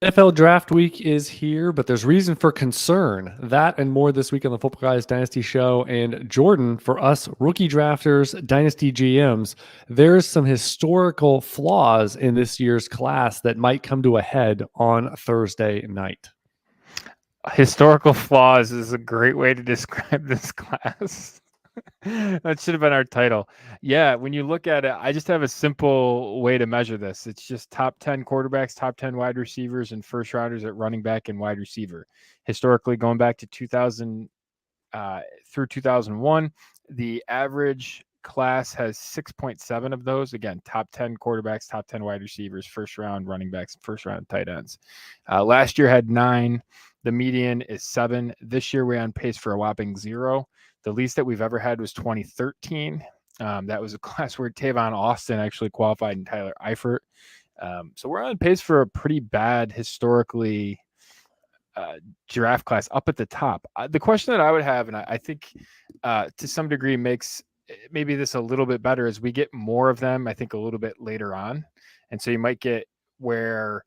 NFL Draft Week is here, but there's reason for concern. That and more this week on the Footballguys Dynasty Show. And Jordan, for us rookie drafters, Dynasty GMs, there's some historical flaws in this year's class that might come to a head on Thursday night. Historical flaws is a great way to describe this class. That should have been our title. Yeah, when you look at it, I just have a simple way to measure this. It's just top 10 quarterbacks, top 10 wide receivers, and first rounders at running back and wide receiver. Historically, going back to 2000 through 2001, the average class has 6.7 of those. Again, top 10 quarterbacks, top 10 wide receivers, first round running backs, first round tight ends. Last year had 9. The median is 7. This year we're on pace for a whopping 0. The least that we've ever had was 2013. That was a class where Tavon Austin actually qualified and Tyler Eifert. So we're on pace for a pretty bad historically draft class up at the top. The question that I would have, and I think to some degree makes maybe this a little bit better, is we get more of them, I think, a little bit later on. And so you might get where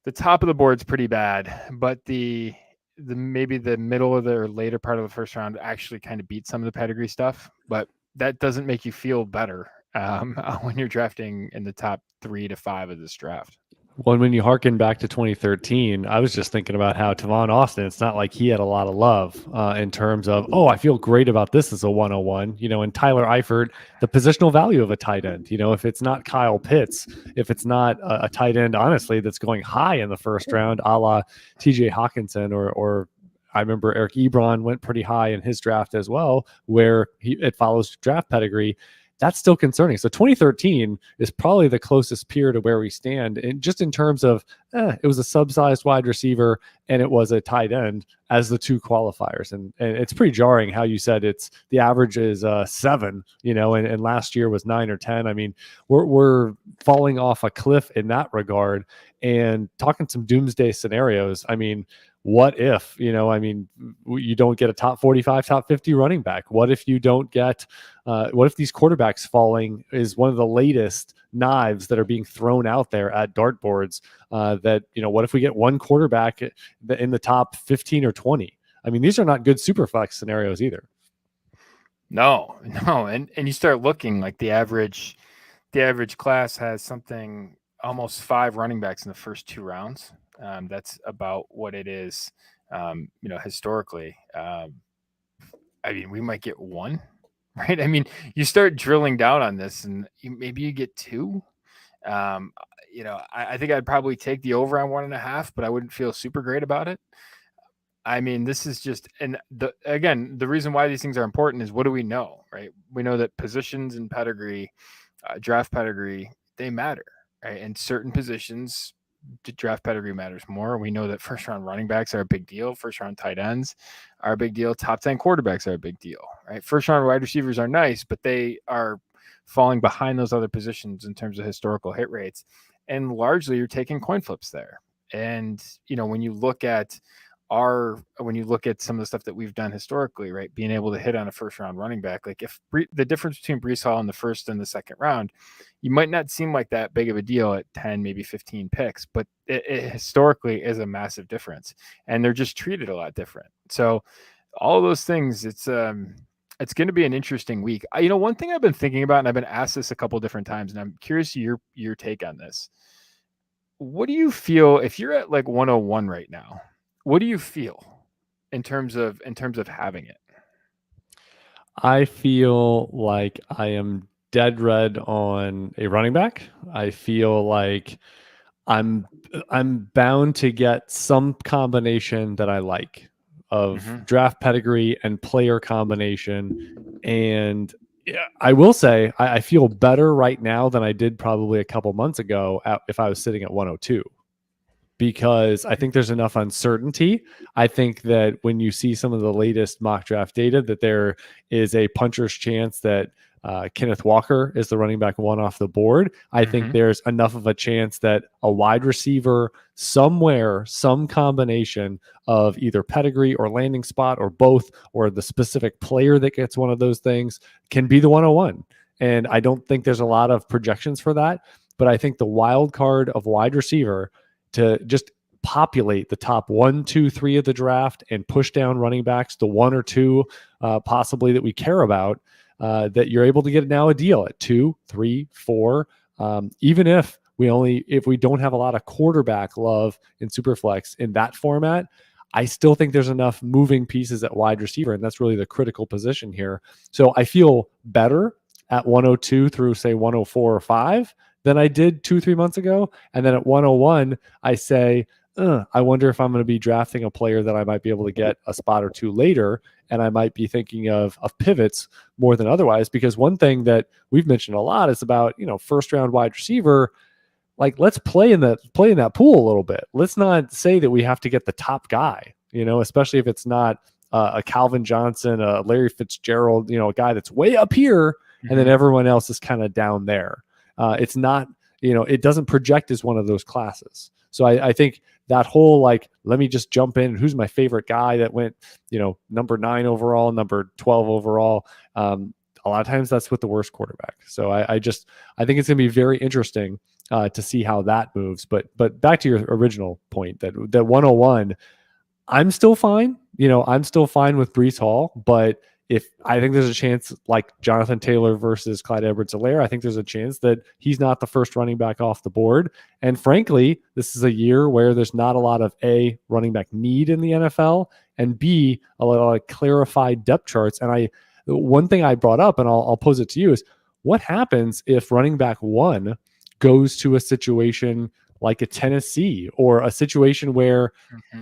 the top of the board's pretty bad, but the maybe the middle of the or later part of the first round actually kind of beat some of the pedigree stuff, but that doesn't make you feel better when you're drafting in the top 3 to 5 of this draft. Well, when you harken back to 2013, I was just thinking about how Tavon Austin, it's not like he had a lot of love in terms of, I feel great about this as a 101, and Tyler Eifert, the positional value of a tight end, if it's not Kyle Pitts, if it's not a tight end, honestly, that's going high in the first round, a la TJ Hawkinson or I remember Eric Ebron went pretty high in his draft as well, where it follows draft pedigree. That's still concerning. So 2013 is probably the closest peer to where we stand, and just in terms of it was a sub-sized wide receiver and it was a tight end as the two qualifiers, and it's pretty jarring how you said it's the average is 7, and last year was 9 or 10. I mean, we're falling off a cliff in that regard, and talking some doomsday scenarios. I mean, what if, you don't get a top 45, top 50 running back? What if you don't get, what if these quarterbacks falling is one of the latest knives that are being thrown out there at dartboards? What if we get one quarterback in the top 15 or 20? I mean, these are not good super flex scenarios either. No. And you start looking like the average class has something almost 5 running backs in the first 2 rounds. That's about what it is, historically. I mean, we might get 1, right? I mean, you start drilling down on this and maybe you get 2. I think I'd probably take the over on 1.5, but I wouldn't feel super great about it. I mean, this is just, and the reason why these things are important is, what do we know, right? We know that positions and pedigree, draft pedigree, they matter, right? And certain positions, draft pedigree matters more. We know that first round running backs are a big deal. First round tight ends are a big deal. Top 10 quarterbacks are a big deal, right? First round wide receivers are nice, but they are falling behind those other positions in terms of historical hit rates. And largely you're taking coin flips there. And, when you look at some of the stuff that we've done historically, right, being able to hit on a first round running back, like if the difference between Breece Hall in the first and the second round, you might not seem like that big of a deal at 10, maybe 15 picks, but it historically is a massive difference, and they're just treated a lot different. So all of those things, it's It's going to be an interesting week. One thing I've been thinking about, and I've been asked this a couple different times, and I'm curious your take on this. What do you feel if you're at like 101 right now? What do you feel in terms of having it? I feel like I am dead red on a running back. I feel like I'm bound to get some combination that I like of draft pedigree and player combination. And I will say I feel better right now than I did probably a couple months ago if I was sitting at 102, because I think there's enough uncertainty. I think that when you see some of the latest mock draft data, that there is a puncher's chance that Kenneth Walker is the running back one off the board. I think there's enough of a chance that a wide receiver somewhere, some combination of either pedigree or landing spot or both, or the specific player that gets one of those things, can be the 101. And I don't think there's a lot of projections for that, but I think the wild card of wide receiver to just populate the top 1, 2, 3 of the draft and push down running backs, the 1 or 2 possibly that we care about, that you're able to get now a deal at 2, 3, 4, even if we don't have a lot of quarterback love in Superflex in that format. I still think there's enough moving pieces at wide receiver, and that's really the critical position here. So I feel better at 102 through say 104 or 5 than I did 2-3 months ago. And then at 101, I say, I wonder if I'm going to be drafting a player that I might be able to get a spot or 2 later. And I might be thinking of pivots more than otherwise, because one thing that we've mentioned a lot is about, first round wide receiver. Like, let's play in that pool a little bit. Let's not say that we have to get the top guy, especially if it's not a Calvin Johnson, a Larry Fitzgerald, a guy that's way up here, and then everyone else is kind of down there. It's not, it doesn't project as one of those classes. So I think that whole, let me just jump in. Who's my favorite guy that went, number 9 overall, number 12 overall? A lot of times that's with the worst quarterback. So I think it's going to be very interesting to see how that moves. But back to your original point that 101, I'm still fine. I'm still fine with Breece Hall, but if I think there's a chance, like Jonathan Taylor versus Clyde Edwards-Helaire, I think there's a chance that he's not the first running back off the board. And frankly, this is a year where there's not a lot of A, running back need in the NFL, and B, a lot of clarified depth charts. And one thing I brought up, and I'll pose it to you, is what happens if running back 1 goes to a situation like a Tennessee, or a situation where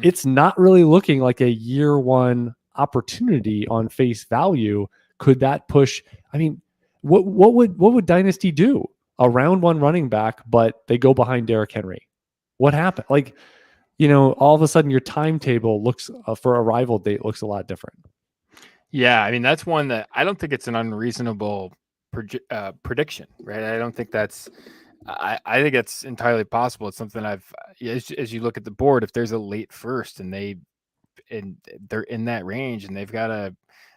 it's not really looking like a year 1 opportunity on face value? Could that push? I mean, what would Dynasty do? A round 1 running back, but they go behind Derrick Henry. What happened? All of a sudden your timetable looks for arrival date looks a lot different. Yeah, I mean, that's one that I don't think it's an unreasonable prediction, right? I don't think that's. I think it's entirely possible. It's something as you look at the board, if there's a late first and they're in that range and they've got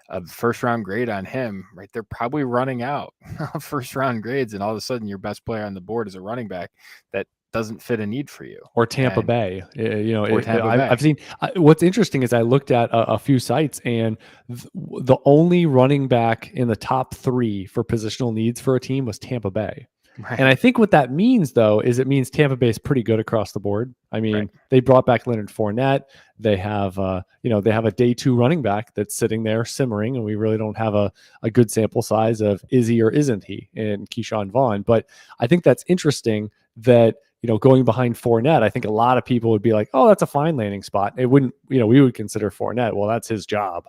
a first round grade on him, right? They're probably running out of first round grades, and all of a sudden your best player on the board is a running back that doesn't fit a need for you. Or Tampa Bay. I've seen. What's interesting is I looked at a few sites, and the only running back in the top 3 for positional needs for a team was Tampa Bay. Right. And I think what that means, though, is it means Tampa Bay is pretty good across the board. I mean, They brought back Leonard Fournette. They have, they have a day 2 running back that's sitting there simmering, and we really don't have a good sample size of is he or isn't he in Keyshawn Vaughn. But I think that's interesting that, going behind Fournette, I think a lot of people would be like, oh, that's a fine landing spot. It wouldn't, we would consider Fournette, well, that's his job,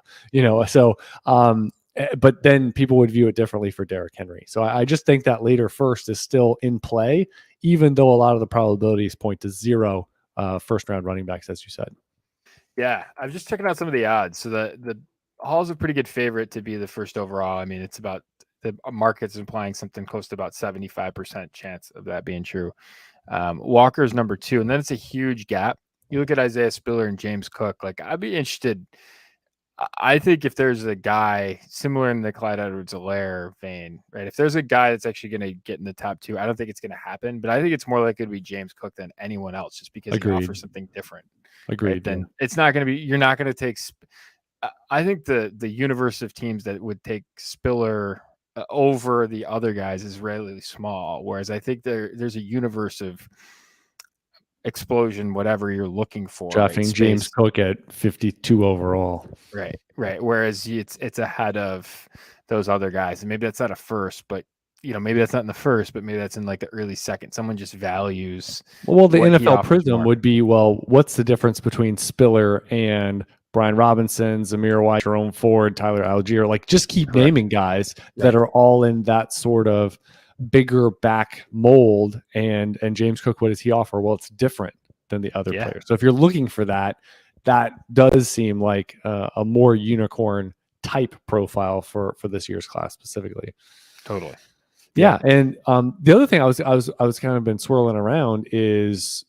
so, but then people would view it differently for Derrick Henry. So I just think that later first is still in play, even though a lot of the probabilities point to 0 first round running backs, as you said. Yeah, I'm just checking out some of the odds. So the Hall's a pretty good favorite to be the first overall. I mean, it's about, the market's implying something close to about 75% chance of that being true. Walker's number 2, and then it's a huge gap. You look at Isaiah Spiller and James Cook. I'd be interested. I think if there's a guy similar in the Clyde Edwards-Helaire vein, right? If there's a guy that's actually going to get in the top 2, I don't think it's going to happen, but I think it's more likely to be James Cook than anyone else, just because he offers something different. Agreed. Right? Then it's not going to be. You're not going to take I think the universe of teams that would take Spiller over the other guys is relatively small. Whereas I think there's a universe of explosion, whatever you're looking for in Drafting James space. Cook at 52 overall. Right. Whereas it's ahead of those other guys, and maybe that's not a first, but maybe that's not in the first, but maybe that's in like the early second. Someone just values. Well, the what he NFL offers prism more. would be, well, what's the difference between Spiller and Brian Robinson, Zamir White, Jerome Ford, Tyler Algier? Like, just keep Correct. naming guys that Right. are all in that sort of bigger back mold. And James Cook, what does he offer? Well, it's different than the other players. So if you're looking for that, that does seem like a more unicorn type profile for this year's class specifically. Totally. Yeah, and the other thing I was kind of been swirling around is,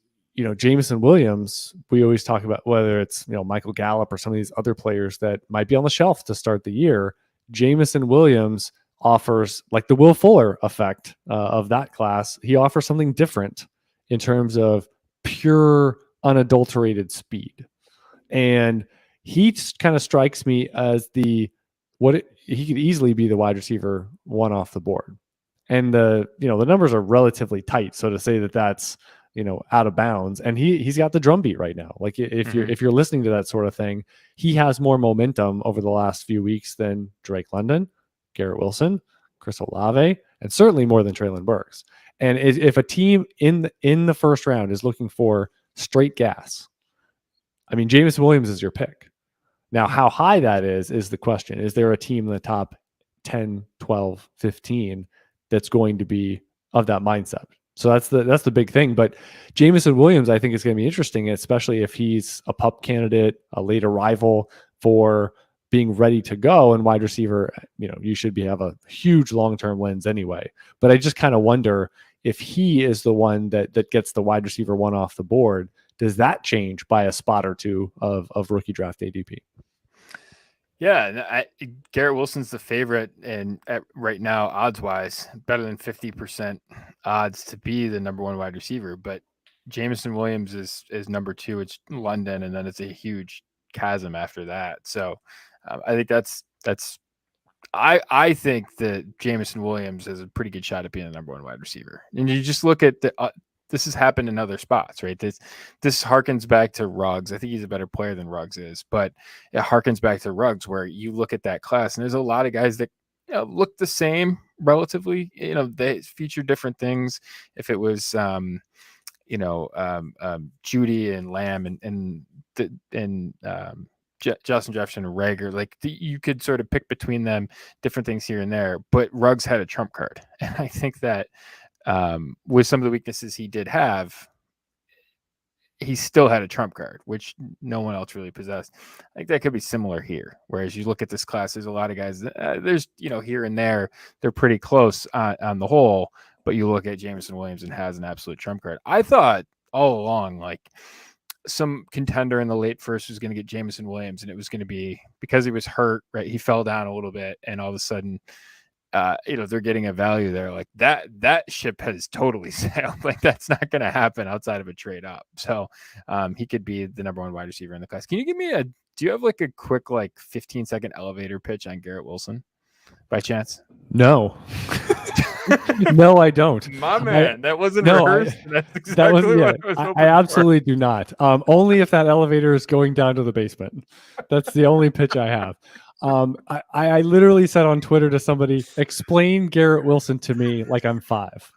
Jameson Williams. We always talk about whether it's Michael Gallup or some of these other players that might be on the shelf to start the year. Jameson Williams offers, like the Will Fuller effect of that class. He offers something different in terms of pure unadulterated speed, and he kind of strikes me as he could easily be the wide receiver one off the board. And the numbers are relatively tight. So to say that that's, out of bounds, and he's got the drumbeat right now. Like if you're listening to that sort of thing, he has more momentum over the last few weeks than Drake London, Garrett Wilson, Chris Olave, and certainly more than Treylon Burks. And if a team in the first round is looking for straight gas, I mean, Jameson Williams is your pick. Now, how high that is the question. Is there a team in the top 10, 12, 15 that's going to be of that mindset? So that's the big thing. But Jameson Williams, I think, is going to be interesting, especially if he's a pup candidate, a late arrival for being ready to go. And wide receiver, you should have a huge long-term lens anyway. But I just kind of wonder if he is the one that gets the wide receiver one off the board. Does that change by a spot or two of rookie draft ADP? Yeah, Garrett Wilson's the favorite, and right now, odds-wise, better than 50% odds to be the number one wide receiver. But Jameson Williams is number two. It's London, and then it's a huge chasm after that. So I think that's I think that Jameson Williams has a pretty good shot at being the number one wide receiver. And you just look at this has happened in other spots, right? This harkens back to Ruggs. I think he's a better player than Ruggs is, but it harkens back to Ruggs, where you look at that class and there's a lot of guys that look the same relatively. They feature different things. If it was Judy and Lamb and Justin Jefferson and Rager, like you could sort of pick between them different things here and there, but Ruggs had a trump card. And I think that with some of the weaknesses he did have, he still had a trump card, which no one else really possessed. I think that could be similar here. Whereas you look at this class, there's a lot of guys there's, here and there, they're pretty close on the whole, but you look at Jameson Williams and has an absolute trump card. I thought all along, like some contender in the late first was going to get Jameson Williams, and it was going to be because he was hurt, right? He fell down a little bit, and all of a sudden, they're getting a value there. Like that ship has totally sailed. Like that's not going to happen outside of a trade up. So he could be the number one wide receiver in the class. Can you give me do you have like a quick 15-second elevator pitch on Garrett Wilson by chance? No. No, I don't. My man, that wasn't rehearsed. That's exactly what I was hoping I absolutely do not. Only if that elevator is going down to the basement. That's the only pitch I have. I literally said on Twitter to somebody, explain Garrett Wilson to me like I'm 5.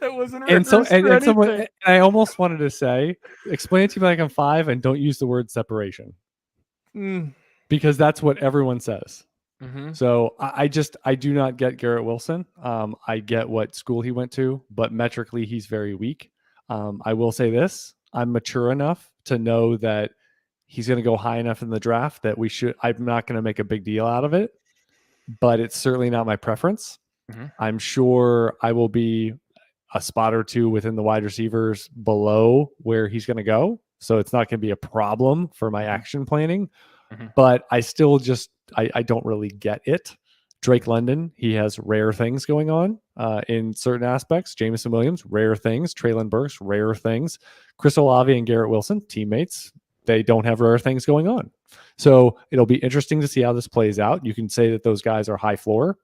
That wasn't rehearsed. And someone, I almost wanted to say, explain it to me like I'm 5 and don't use the word separation. Because that's what everyone says. Mm-hmm. So I do not get Garrett Wilson. I get what school he went to, but metrically he's very weak. I will say this: I'm mature enough to know that he's going to go high enough in the draft that I'm not going to make a big deal out of it, but it's certainly not my preference. Mm-hmm. I'm sure I will be a spot or two within the wide receivers below where he's going to go. So it's not going to be a problem for my action planning, but I still I don't really get it. Drake London, he has rare things going on in certain aspects. Jameson Williams, rare things. Treylon Burks, rare things. Chris Olave and Garrett Wilson, teammates, they don't have rare things going on. So it'll be interesting to see how this plays out. You can say that those guys are high floor.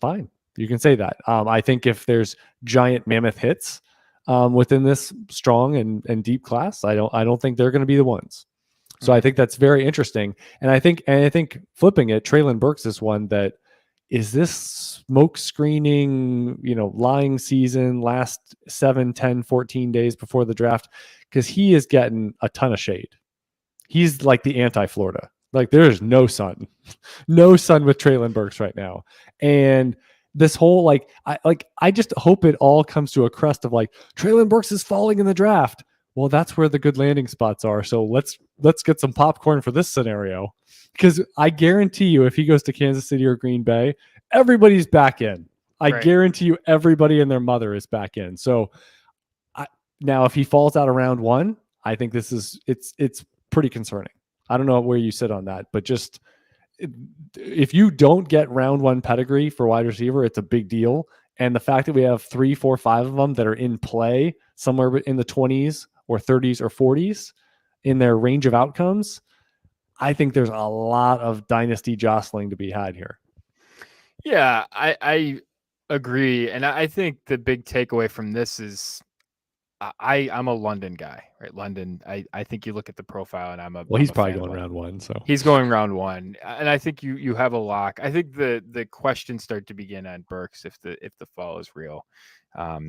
Fine. You can say that. I think if there's giant mammoth hits within this strong and deep class, I don't think they're going to be the ones. So I think that's very interesting. And I think flipping it, Treylon Burks is one that is this smoke screening, lying season last 7, 10, 14 days before the draft, because he is getting a ton of shade. He's like the anti-Florida. Like there is no sun with Treylon Burks right now. And this whole I just hope it all comes to a crest of like Treylon Burks is falling in the draft. Well, that's where the good landing spots are. So let's get some popcorn for this scenario, because I guarantee you, if he goes to Kansas City or Green Bay, everybody's back in. I guarantee you, everybody and their mother is back in. So now, if he falls out of round 1, I think it's pretty concerning. I don't know where you sit on that, but just if you don't get round 1 pedigree for wide receiver, it's a big deal. And the fact that we have 3, 4, 5 of them that are in play somewhere in the 20s or 30s or 40s in their range of outcomes, I think there's a lot of dynasty jostling to be had here. Yeah, I agree. And I think the big takeaway from this is I'm a London guy, right? London, I think you look at the profile and he's probably going round 1. So he's going round 1. And I think you have a lock. I think the questions start to begin on Burks if the fall is real. But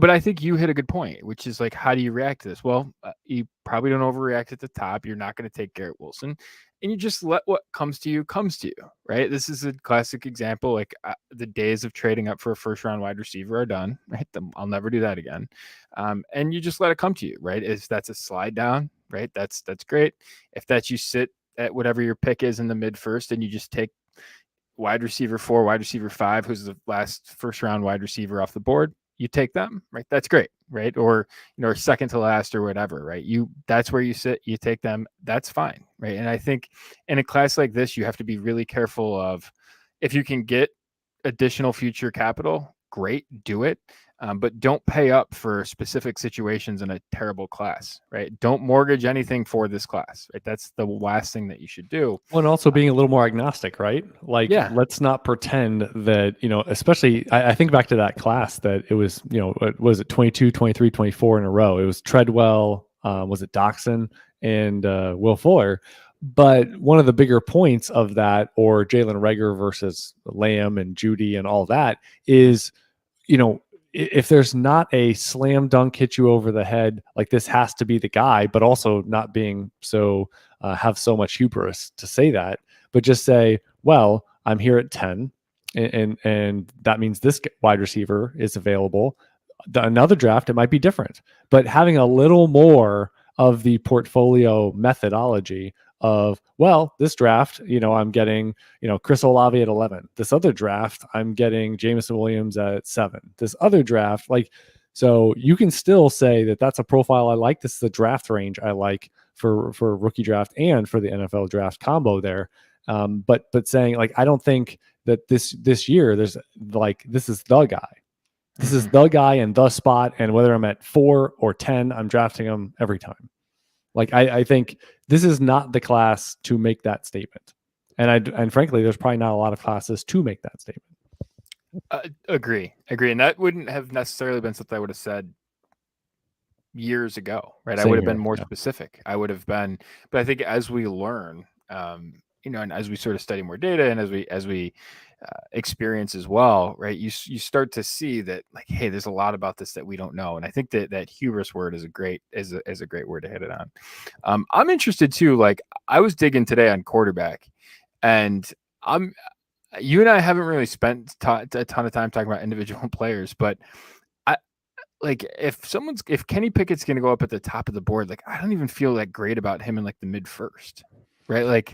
I think you hit a good point, which is like, how do you react to this? Well, you probably don't overreact at the top. You're not going to take Garrett Wilson, and you just let what comes to you, right? This is a classic example. Like the days of trading up for a first round wide receiver are done, right? I'll never do that again. And you just let it come to you, right? If that's a slide down, right? That's great. If that's you sit at whatever your pick is in the mid first, and you just take wide receiver 4, wide receiver 5, who's the last first round wide receiver off the board, you take them, right? That's great, right? Or second to last or whatever, right? That's where you sit, you take them, that's fine, right? And I think in a class like this, you have to be really careful of, if you can get additional future capital, great, do it. But don't pay up for specific situations in a terrible class, right? Don't mortgage anything for this class, right? That's the last thing that you should do. Well, and also being a little more agnostic, right? Like, let's not pretend that, especially I think back to that class that it was, was it 22, 23, 24 in a row? It was Treadwell, was it Doxson and Will Fuller? But one of the bigger points of that, or Jalen Reagor versus Lamb and Judy and all that, is, if there's not a slam dunk hit you over the head, like this has to be the guy, but also not being so have so much hubris to say that, but just say, well, I'm here at 10 and that means this wide receiver is available. Another draft, it might be different, but having a little more of the portfolio methodology of, well, this draft, I'm getting, Chris Olave at 11. This other draft, I'm getting Jameson Williams at 7. This other draft, so you can still say that that's a profile I like. This is the draft range I like for rookie draft and for the NFL draft combo there. But saying I don't think that this year there's this is the guy. This is the guy and the spot. And whether I'm at 4 or 10, I'm drafting him every time. I think this is not the class to make that statement. And frankly, there's probably not a lot of classes to make that statement. Agree. And that wouldn't have necessarily been something I would have said years ago, right? I would have been more specific. I would have been, but I think as we learn, and as we sort of study more data and as we experience as well, right? You start to see that hey, there's a lot about this that we don't know. And I think that hubris word is a great word to hit it on. I'm interested too. I was digging today on quarterback, and you and I haven't really spent a ton of time talking about individual players, but if Kenny Pickett's going to go up at the top of the board, I don't even feel that great about him in the mid first, right?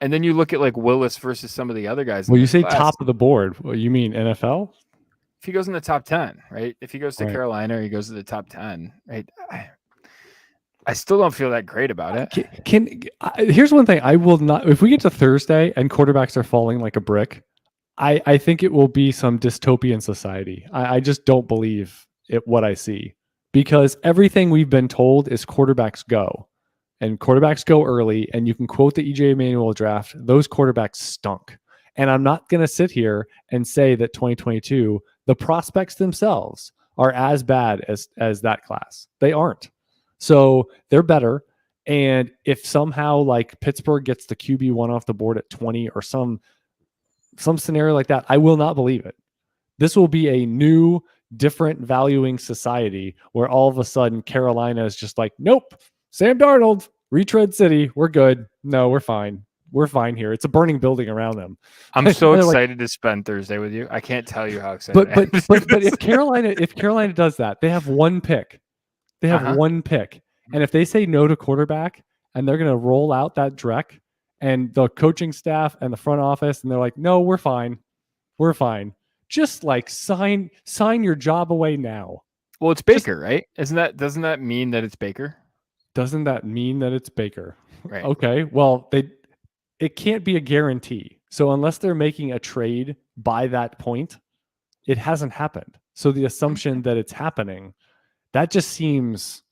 And then you look at Willis versus some of the other guys. Well, you say class. Top of the board. Well, you mean NFL? If he goes in the top 10, right? If he goes to Carolina, he goes to the top 10, right? I still don't feel that great about it. Here's one thing I will not. If we get to Thursday and quarterbacks are falling like a brick, I think it will be some dystopian society. I just don't believe it. What I see, because everything we've been told is quarterbacks go. And quarterbacks go early, and you can quote the EJ Manuel draft. Those quarterbacks stunk. And I'm not going to sit here and say that 2022, the prospects themselves are as bad as that class. They aren't. So they're better. And if somehow like Pittsburgh gets the QB1 off the board at 20 or some scenario like that, I will not believe it. This will be a new, different valuing society where all of a sudden Carolina is just like, nope, Sam Darnold, retread city, we're good. No, we're fine. We're fine here. It's a burning building around them. I'm so excited to spend Thursday with you. I can't tell you how excited. But if Carolina does that, they have one pick. They have one pick, and if they say no to quarterback, and they're going to roll out that Drek and the coaching staff and the front office, and they're like, no, we're fine. We're fine. Just like sign your job away now. Well, it's Baker, right? Doesn't that mean that it's Baker? Doesn't that mean that it's Baker? Right. Okay. Well, it can't be a guarantee. So unless they're making a trade by that point, it hasn't happened. So the assumption that it's happening, that just seems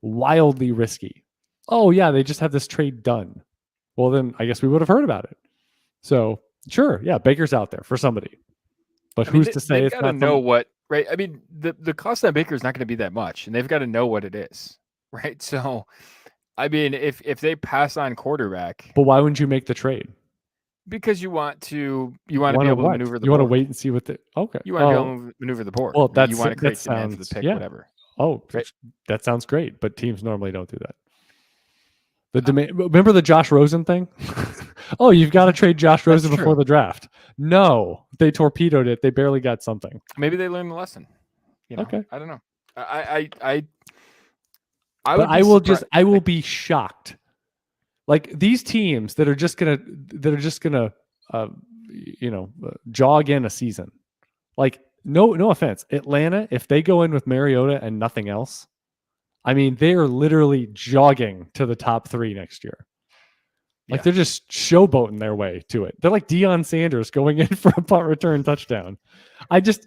wildly risky. Oh yeah, they just have this trade done. Well, then I guess we would have heard about it. So sure, yeah, Baker's out there for somebody. But who's to say it's not? They've got to know what, right? I mean, the cost on Baker is not going to be that much, and they've got to know what it is, right? So, I mean, if they pass on quarterback, but why wouldn't you make the trade? Because you want to be able to maneuver the board. You want to wait and see what okay. You want to be able to maneuver the board. Well, you want to create demand for the pick, whatever. Oh, right. That sounds great, but teams normally don't do that. The demand. Remember the Josh Rosen thing? Oh, you've got to trade Josh Rosen before the draft. No, they torpedoed it. They barely got something. Maybe they learned the lesson. You know? Okay, I don't know. I will be shocked. Like these teams that are just gonna jog in a season. Like no offense, Atlanta, if they go in with Mariota and nothing else, I mean they are literally jogging to the top 3 next year. Like they're just showboating their way to it. They're like Deion Sanders going in for a punt return touchdown. I just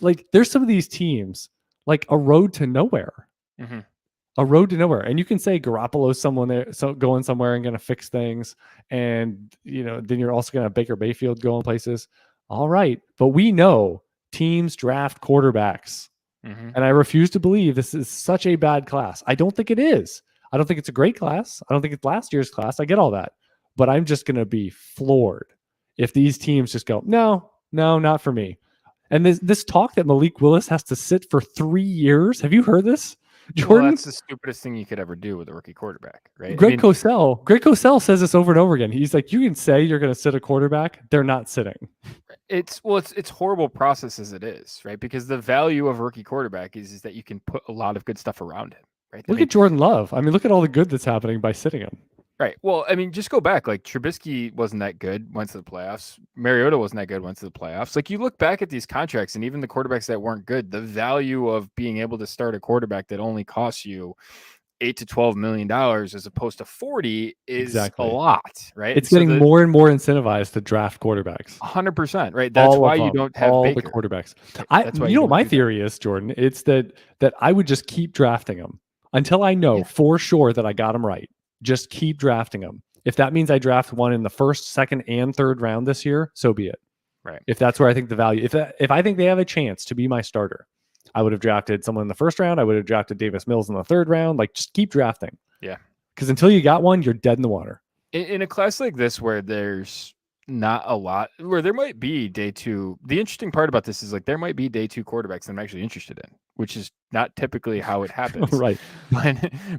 like there's some of these teams like a road to nowhere. Mm-hmm. A road to nowhere. And you can say Garoppolo's someone there, so going somewhere and going to fix things. And, then you're also going to have Baker Mayfield going places. All right. But we know teams draft quarterbacks. Mm-hmm. And I refuse to believe this is such a bad class. I don't think it is. I don't think it's a great class. I don't think it's last year's class. I get all that. But I'm just going to be floored if these teams just go, no, not for me. And this talk that Malik Willis has to sit for 3 years. Have you heard this? Jordan, well, that's the stupidest thing you could ever do with a rookie quarterback, right? Greg Cosell says this over and over again. He's like, you can say you're going to sit a quarterback. They're not sitting. It's horrible process as it is, right? Because the value of a rookie quarterback is that you can put a lot of good stuff around him, right? Look at Jordan Love. I mean, look at all the good that's happening by sitting him. Right. Well, I mean, just go back. Like Trubisky wasn't that good, went to the playoffs. Mariota wasn't that good, went to the playoffs. Like you look back at these contracts and even the quarterbacks that weren't good, the value of being able to start a quarterback that only costs you $8 to $12 million as opposed to 40 is a lot, right? It's getting more and more incentivized to draft quarterbacks. 100%, right? That's why you don't have all Baker. The quarterbacks. That's why my theory is, Jordan, it's that I would just keep drafting them until I know for sure that I got them right. Just keep drafting them. If that means I draft one in the first, second, and third round this year, so be it. Right. If that's where I think the value, if I think they have a chance to be my starter, I would have drafted someone in the first round. I would have drafted Davis Mills in the third round. Like, just keep drafting. Yeah. Because until you got one, you're dead in the water. In a class like this where there's not a lot, where there might be day 2. The interesting part about this is like there might be day 2 quarterbacks that I'm actually interested in, which is not typically how it happens. Right.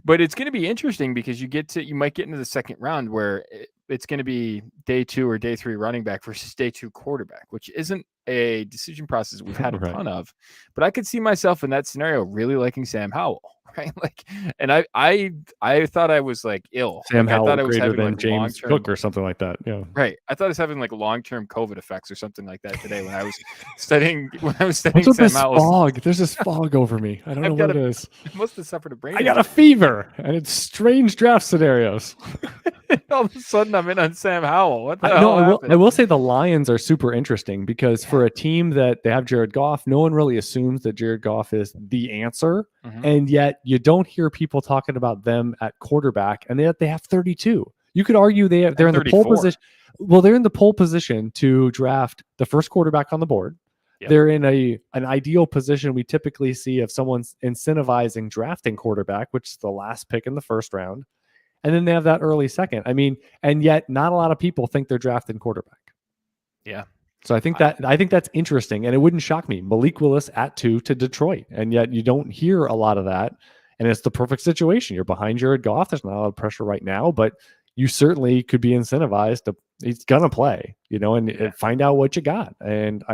But it's going to be interesting because you might get into the second round where it's going to be day 2 or day 3 running back versus day 2 quarterback, which isn't a decision process we've had a ton of. But I could see myself in that scenario really liking Sam Howell. Right, like, and I thought I was like ill. Sam Howell, I thought I was greater than James Cook or something like that. Yeah, right. I thought I was having like long-term COVID effects or something like that today when I was studying. What's Sam Howell's fog. There's this fog over me. I don't know what it is. I must have suffered a brain. I got a fever, and it's strange draft scenarios. All of a sudden, I'm in on Sam Howell. What the No, hell I happened? will say the Lions are super interesting because for a team that they have Jared Goff, no one really assumes that Jared Goff is the answer. Mhm. And yet you don't hear people talking about them at quarterback, and yet they have 32. You could argue they're in the pole 34. position. Well, they're in the pole position to draft the first quarterback on the board. Yep. They're in an ideal position we typically see of someone's incentivizing drafting quarterback, which is the last pick in the first round. And then they have that early second. I mean, and yet not a lot of people think they're drafting quarterback. Yeah. So I think that's interesting, and it wouldn't shock me. Malik Willis at 2 to Detroit, and yet you don't hear a lot of that. And it's the perfect situation. You're behind Jared Goff. There's not a lot of pressure right now, but you certainly could be incentivized to. He's gonna play, and find out what you got. And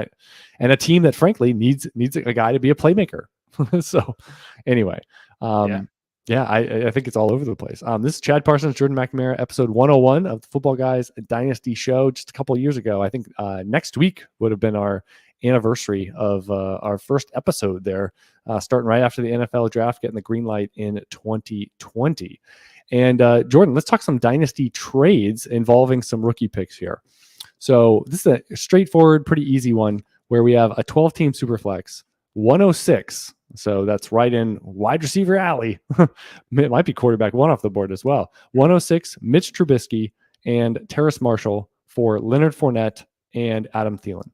a team that frankly needs a guy to be a playmaker. So anyway, yeah, I think it's all over the place. This is Chad Parsons, Jordan McNamara, episode 101 of the Football Guys Dynasty Show just a couple of years ago. I think next week would have been our anniversary of our first episode there, starting right after the NFL draft, getting the green light in 2020. And Jordan, let's talk some dynasty trades involving some rookie picks here. So this is a straightforward, pretty easy one where we have a 12-team Superflex, 106. So that's right in wide receiver alley. It might be quarterback 1 off the board as well. 106, Mitch Trubisky and Terrace Marshall for Leonard Fournette and Adam Thielen.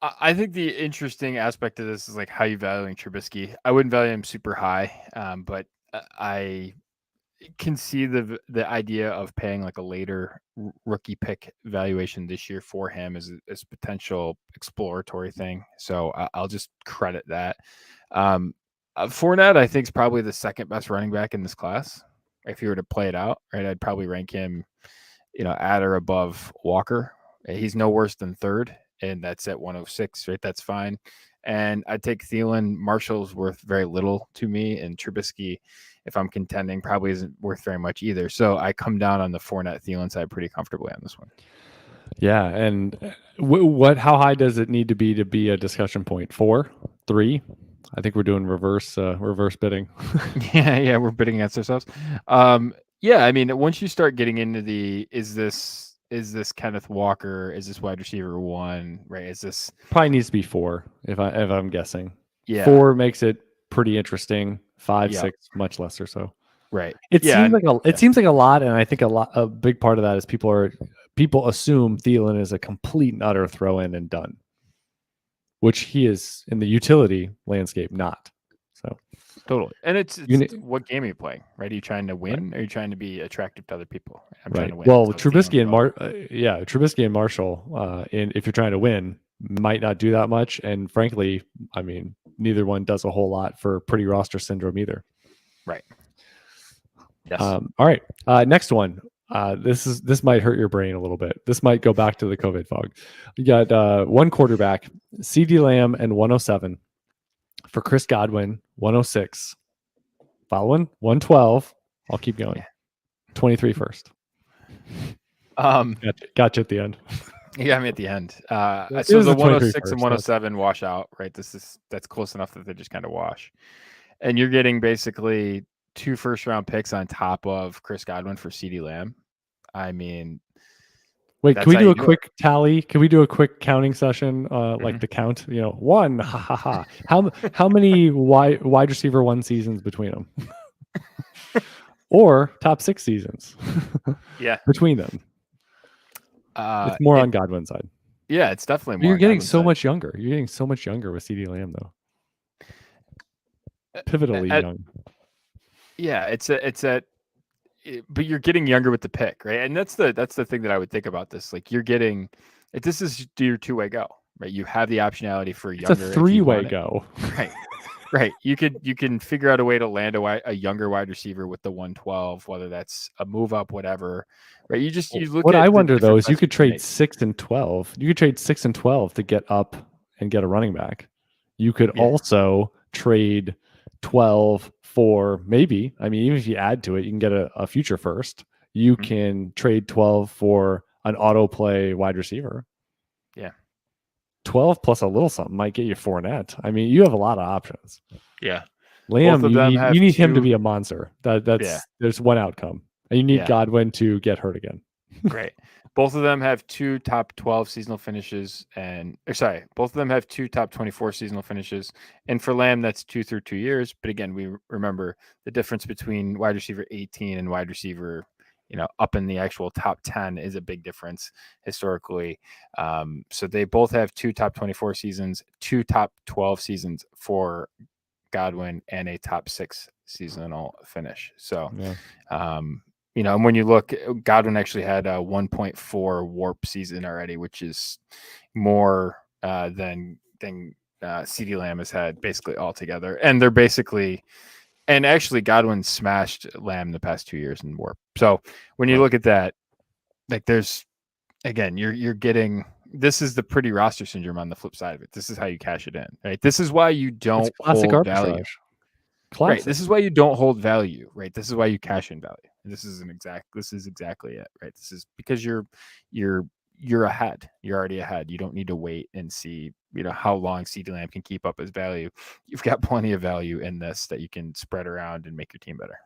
I think the interesting aspect of this is like how you valuing Trubisky. I wouldn't value him super high, but I can see the idea of paying like a later rookie pick valuation this year for him as a potential exploratory thing. So I'll just credit that. Fournette, I think, is probably the second best running back in this class. If you were to play it out, right, I'd probably rank him, at or above Walker. He's no worse than third, and that's at 106, right? That's fine. And I'd take Thielen. Marshall's worth very little to me, and Trubisky, if I'm contending, probably isn't worth very much either. So I come down on the Fournette Thielen side pretty comfortably on this one. Yeah, and how high does it need to be a discussion point? 4, 3? I think we're doing reverse bidding. Yeah, we're bidding against ourselves. Yeah, I mean, once you start getting into the is this Kenneth Walker? Is this wide receiver 1? Right? Is this probably needs to be 4 if I'm guessing. Yeah, 4 makes it pretty interesting. 5, 6, much less or so. Right. It seems like a lot, and I think a big part of that is people assume Thielen is a complete and utter throw in and done, which he is in the utility landscape not. So totally. And it's what game are you playing? Right? Are you trying to win? Right. Or are you trying to be attractive to other people? I'm trying to win. Well, so Trubisky and Marshall, if you're trying to win, might not do that much. And frankly, I mean, neither one does a whole lot for pretty roster syndrome either. Right. Yes. All right. Next one. This might hurt your brain a little bit. This might go back to the COVID fog. You got one quarterback, CeeDee Lamb, and 107 for Chris Godwin, 106. Following 112. I'll keep going. 23 first. Gotcha at the end. You got me at the end. So the 106 and 107 wash out, right? That's close enough that they just kind of wash. And you're getting basically 2 first-round picks on top of Chris Godwin for CeeDee Lamb. I mean, wait, can we do a quick tally? Can we do a quick counting session? Like the count, 1, ha ha ha. How many wide receiver 1 seasons between them? Or top 6 seasons? Yeah, between them. It's more on Godwin's side. Yeah, it's definitely more. You're getting so much younger. You're getting so much younger with CeeDee Lamb, though. Pivotally young. Yeah, but you're getting younger with the pick, right? And that's the thing that I would think about this. Like this is your 2-way go, right? You have the optionality for younger. It's a 3-way go, right? Right. You can figure out a way to land a younger wide receiver with the 112, whether that's a move up, whatever. Right. You look. What I wonder though is you could trade 6 and 12. You could trade 6 and 12 to get up and get a running back. You could also trade 12 for maybe. I mean, even if you add to it, you can get a future first. You can trade 12 for an auto play wide receiver. Yeah. 12 plus a little something might get you Fournette. I mean, you have a lot of options. Yeah. Lamb, of you them need have him to two. be a monster. Yeah, There's one outcome, and you need yeah, Godwin to get hurt again. great. Both of them have two top 12 seasonal finishes, both of them have two top 24 seasonal finishes. And for Lamb, that's 2 through 2 years. But again, we remember the difference between wide receiver 18 and wide receiver, up in the actual top 10 is a big difference historically. So they both have two top 24 seasons, two top 12 seasons for Godwin, and a top 6 seasonal finish. So, Yeah. and when you look, Godwin actually had a 1.4 warp season already, which is more than CeeDee Lamb has had basically altogether. And they're basically, and actually Godwin smashed Lamb the past 2 years in warp. So when you look at that, like there's, again, you're getting, this is the pretty roster syndrome on the flip side of it. This is how you cash it in, right? This is why you don't classic hold arbitrage. value. Classic. Right. This is why you don't hold value, right? This is why you cash in value. This is exactly it, right? This is because you're ahead. You're already ahead. You don't need to wait and see, how long CeeDee Lamb can keep up his value. You've got plenty of value in this that you can spread around and make your team better.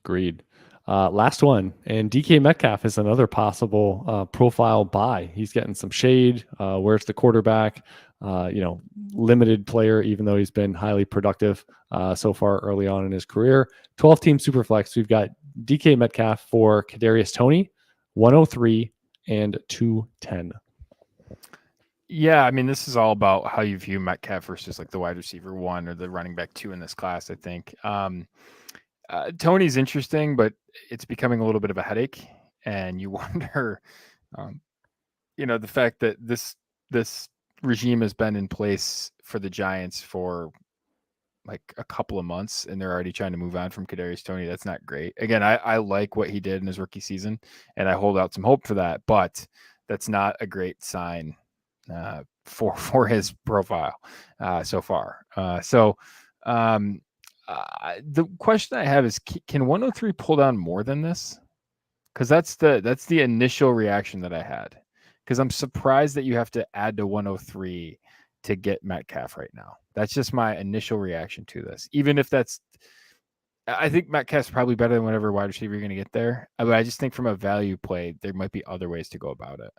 Agreed. Last one, and DK Metcalf is another possible profile buy. He's getting some shade. Where's the quarterback? Limited player, even though he's been highly productive so far early on in his career. 12-team Superflex. We've got DK Metcalf for Kadarius Toney, 103 and 210. Yeah, I mean, this is all about how you view Metcalf versus like the wide receiver 1 or the running back 2 in this class, I think. Tony's interesting, but it's becoming a little bit of a headache. And you wonder, the fact that this regime has been in place for the Giants for like a couple of months, and they're already trying to move on from Kadarius Toney. That's not great. Again, I like what he did in his rookie season, and I hold out some hope for that, but that's not a great sign for his profile so far. The question I have is, can 103 pull down more than this? Because that's the initial reaction that I had. Because I'm surprised that you have to add to 103 to get Metcalf right now. That's just my initial reaction to this. Even if I think Metcalf's probably better than whatever wide receiver you're going to get there. But I just think from a value play, there might be other ways to go about it.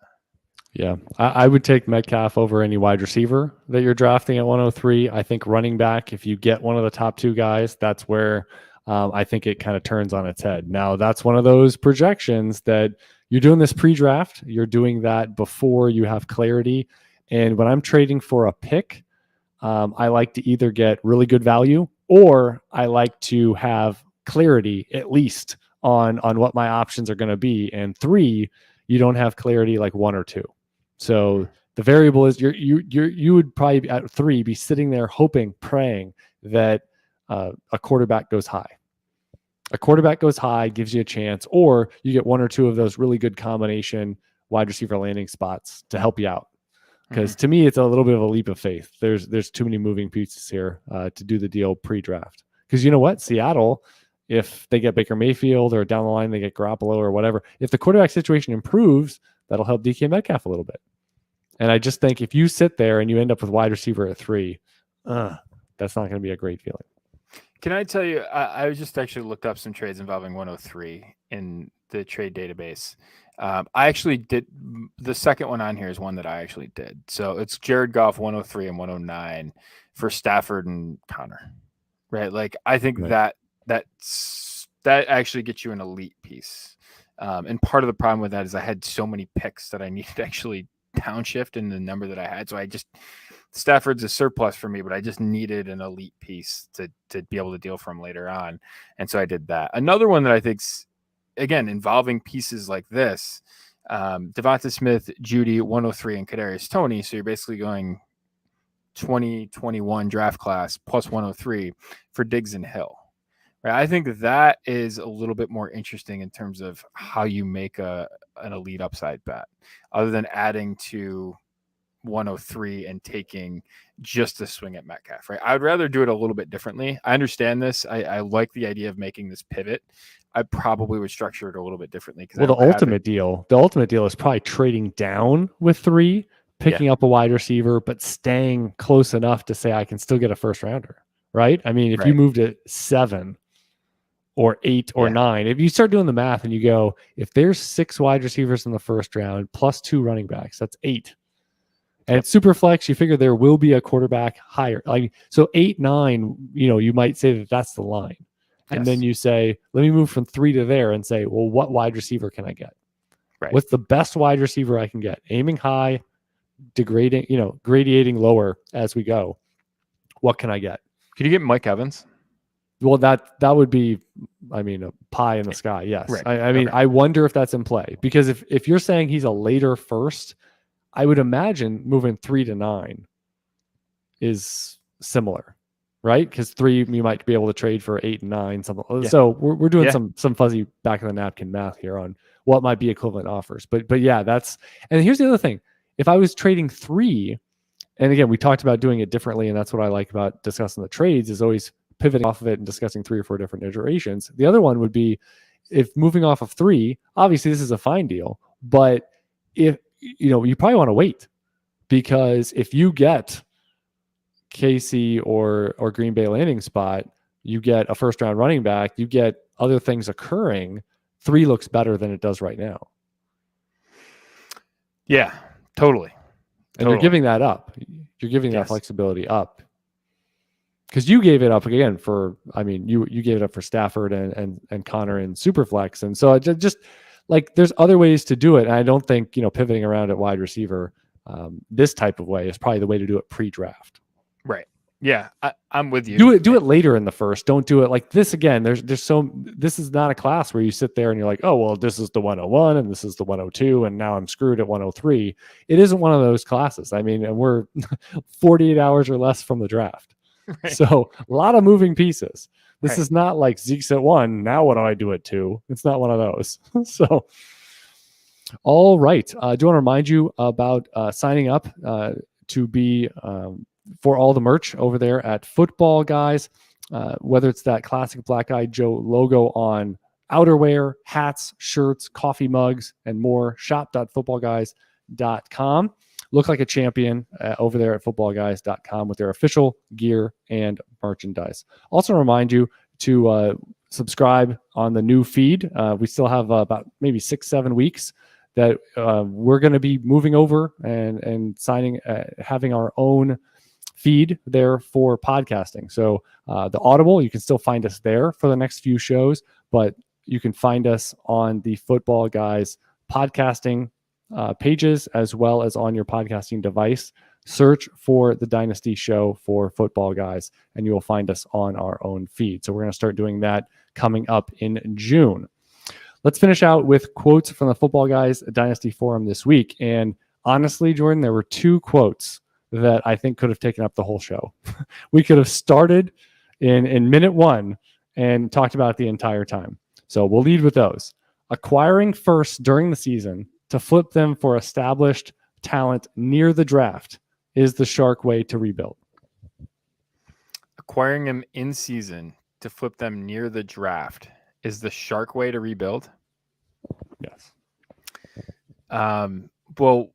Yeah, I would take Metcalf over any wide receiver that you're drafting at 103. I think running back, if you get one of the top 2 guys, that's where I think it kind of turns on its head. Now, that's one of those projections that you're doing this pre-draft. You're doing that before you have clarity. And when I'm trading for a pick, I like to either get really good value, or I like to have clarity at least on what my options are going to be. And 3, you don't have clarity like 1 or 2. So the variable is you would probably at 3 be sitting there hoping, praying that a quarterback goes high. A quarterback goes high, gives you a chance, or you get 1 or 2 of those really good combination wide receiver landing spots to help you out. Because to me, it's a little bit of a leap of faith. There's too many moving pieces here to do the deal pre-draft. Because you know what? Seattle, if they get Baker Mayfield or down the line they get Garoppolo or whatever, if the quarterback situation improves, that'll help DK Metcalf a little bit. And I just think if you sit there and you end up with wide receiver at 3, that's not going to be a great feeling. Can I tell you, I just actually looked up some trades involving 103 in the trade database. I actually did. The second one on here is one that I actually did. So it's Jared Goff 103 and 109 for Stafford and Connor, right? Like, I think that actually gets you an elite piece. And part of the problem with that is I had so many picks that I needed to actually downshift in the number that I had. So Stafford's a surplus for me, but I just needed an elite piece to be able to deal from later on. And so I did that. Another one that I think's, again, involving pieces like this, Devonta Smith, Judy, 103, and Kadarius Toney. So you're basically going 2021 draft class plus 103 for Diggs and Hill. Right? I think that is a little bit more interesting in terms of how you make an elite upside bet, other than adding to 103 and taking just a swing at Metcalf, right? I would rather do it a little bit differently. I understand this. I like the idea of making this pivot. I probably would structure it a little bit differently. Well, the ultimate deal is probably trading down with 3, picking up a wide receiver, but staying close enough to say I can still get a first rounder. right? I mean, if you Right. moved at 7 or 8 or 9, if you start doing the math and you go, if there's 6 wide receivers in the first round plus 2 running backs, that's 8. And it's super flex. You figure there will be a quarterback higher. Like, so 8, 9, you might say that that's the line. And then you say, let me move from 3 to there and say, well, what wide receiver can I get? Right. What's the best wide receiver I can get? Aiming high, gradiating lower as we go. What can I get? Could you get Mike Evans? Well, that would be, I mean, a pie in the sky. Yes. Right. I mean, I wonder if that's in play, because if you're saying he's a later first, I would imagine moving 3 to 9 is similar, right? Because 3 you might be able to trade for 8 and 9, something. Yeah. So we're doing some fuzzy back of the napkin math here on what might be equivalent offers. But yeah, and here's the other thing. If I was trading 3, and again, we talked about doing it differently, and that's what I like about discussing the trades, is always pivoting off of it and discussing 3 or 4 different iterations. The other one would be, if moving off of 3, obviously this is a fine deal, but if you probably want to wait, because if you get KC or Green Bay landing spot, you get a first round running back, you get other things occurring, 3 looks better than it does right now. Yeah, totally. And you're giving that up. You're giving that flexibility up, because you gave it up again for, I mean, you gave it up for Stafford and Connor and Superflex. And so it just like, there's other ways to do it. And I don't think, pivoting around at wide receiver this type of way is probably the way to do it pre-draft. Right. Yeah, I'm with you. Do it later in the first. Don't do it like this again. This is not a class where you sit there and you're like, oh, well, this is the 101 and this is the 102, and now I'm screwed at 103. It isn't one of those classes. I mean, and we're 48 hours or less from the draft. Right. So a lot of moving pieces. This is not like Zeke's at 1. Now what do I do at 2? It's not one of those. So, all right. Do you want to remind you about signing up to be for all the merch over there at Footballguys, whether it's that classic Black Eyed Joe logo on outerwear, hats, shirts, coffee mugs, and more. Shop.footballguys.com. Look like a champion over there at footballguys.com with their official gear and merchandise. Also remind you to subscribe on the new feed. We still have about maybe 6-7 weeks that we're going to be moving over and signing, having our own feed there for podcasting. So the Audible, you can still find us there for the next few shows, but you can find us on the Football Guys podcasting pages, as well as on your podcasting device. Search for the Dynasty Show for Football Guys, and you will find us on our own feed. So we're going to start doing that coming up in June. Let's finish out with quotes from the Football Guys Dynasty Forum this week. And honestly, Jordan, there were 2 quotes that I think could have taken up the whole show. We could have started in minute 1 and talked about it the entire time. So we'll lead with those. Acquiring first during the season to flip them for established talent near the draft is the Shark way to rebuild. Acquiring them in season to flip them near the draft is the Shark way to rebuild? Yes. Well,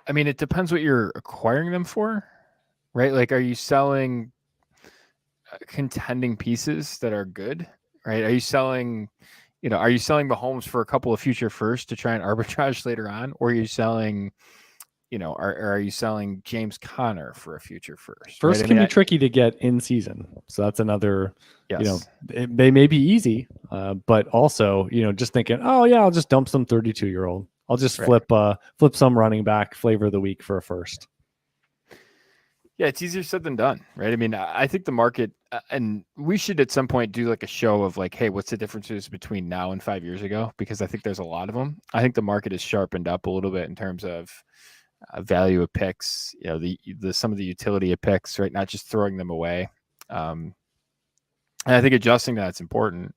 I mean, it depends what you're acquiring them for, right? Like, are you selling contending pieces that are good, right? Are you selling Mahomes for a couple of future firsts to try and arbitrage later on? Or are you selling, are you selling James Conner for a future first? First can be tricky to get in season. So that's another, they may be easy, but also, just thinking, oh yeah, I'll just dump some 32-year-old. I'll just flip some running back flavor of the week for a first. Yeah, it's easier said than done, right? I mean, I think the market, and we should at some point do like a show of like, hey, what's the differences between now and 5 years ago? Because I think there's a lot of them. I think the market has sharpened up a little bit in terms of value of picks, the some of the utility of picks, right? Not just throwing them away. And I think adjusting that's important,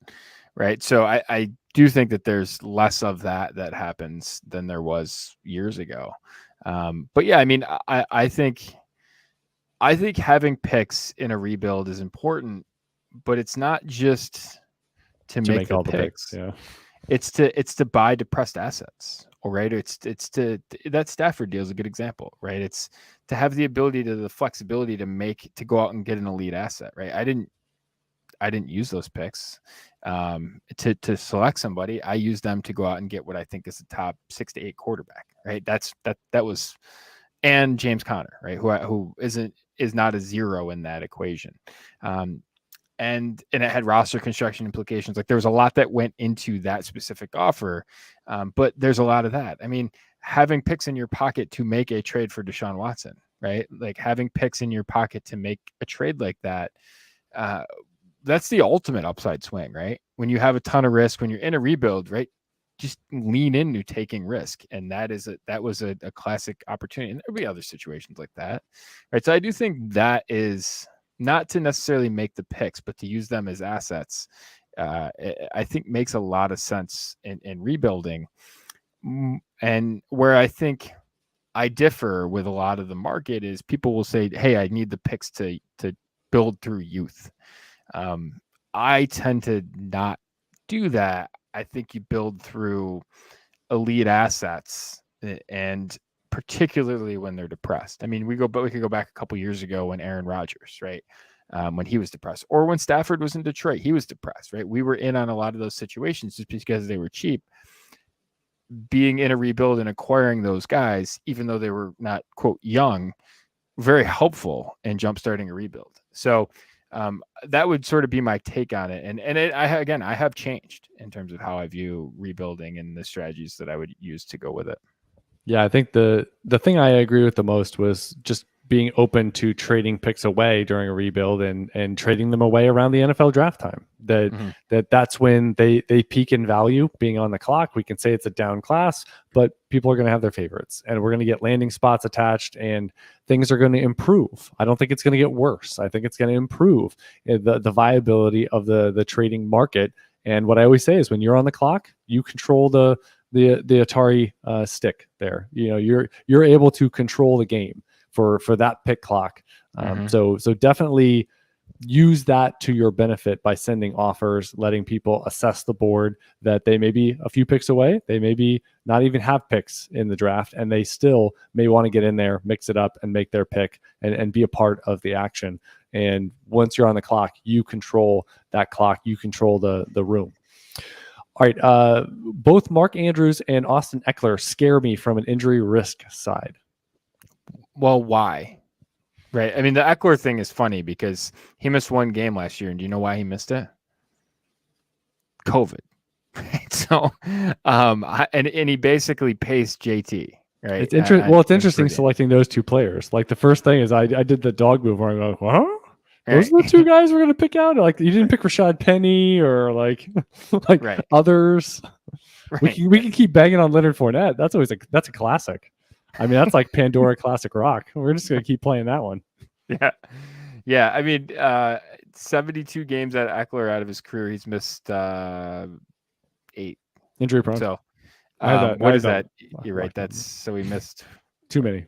right? So I do think that there's less of that happens than there was years ago. But yeah, I mean, I think having picks in a rebuild is important, but it's not just to make all the picks. Yeah, it's to buy depressed assets right? That Stafford deal is a good example, right? It's to have the ability the flexibility to go out and get an elite asset, right? I didn't use those picks to select somebody. I used them to go out and get what I think is the top 6 to 8 quarterback, right? That was, and James Conner, right? Who is not a zero in that equation. And it had roster construction implications. Like there was a lot that went into that specific offer. But there's a lot of that. I mean, having picks in your pocket to make a trade for Deshaun Watson, right? Like having picks in your pocket to make a trade like that, that's the ultimate upside swing, right? When you have a ton of risk, when you're in a rebuild, right? Just lean into taking risk. And that was a classic opportunity. And there'll be other situations like that, right? So I do think that is not to necessarily make the picks, but to use them as assets, I think makes a lot of sense in rebuilding. And where I think I differ with a lot of the market is people will say, hey, I need the picks to build through youth. I tend to not do that. I think you build through elite assets, and particularly when they're depressed. I mean, we could go back a couple years ago when Aaron Rodgers, right? When he was depressed, or when Stafford was in Detroit, he was depressed, right? We were in on a lot of those situations just because they were cheap. Being in a rebuild and acquiring those guys, even though they were not, quote, young, very helpful in jumpstarting a rebuild. So that would sort of be my take on it. And I have changed in terms of how I view rebuilding and the strategies that I would use to go with it. Yeah, I think the thing I agree with the most was just being open to trading picks away during a rebuild and trading them away around the NFL draft time. That's when they peak in value. Being on the clock, we can say it's a down class, but people are going to have their favorites, and we're going to get landing spots attached, and things are going to improve. I don't think it's going to get worse. I think it's going to improve the viability of the trading market. And what I always say is, when you're on the clock, you control the Atari stick there. You know, you're able to control the game for that pick clock. So definitely use that to your benefit by sending offers, letting people assess the board that they may be a few picks away. They maybe not even have picks in the draft, and they still may want to get in there, mix it up, and make their pick and be a part of the action. And once you're on the clock, you control that clock. You control the room. All right. Both Mark Andrews and Austin Ekeler scare me from an injury risk side. Well, why? Right. I mean, the Ekeler thing is funny because he missed one game last year. And do you know why he missed it? COVID. Right. So, and he basically paced JT. Right. It's interesting. Well, it's interesting selecting those two players. Like the first thing is I did the dog move where I'm like, huh? Those are the two guys we're going to pick out. Like you didn't pick Rashad Penny or like others. Right. We can keep banging on Leonard Fournette. That's a classic. I mean, that's like Pandora classic rock. We're just going to keep playing that one. Yeah. I mean, 72 games at Ekeler out of his career, he's missed 8. Injury prone. So what is that? You're right. So he missed too many.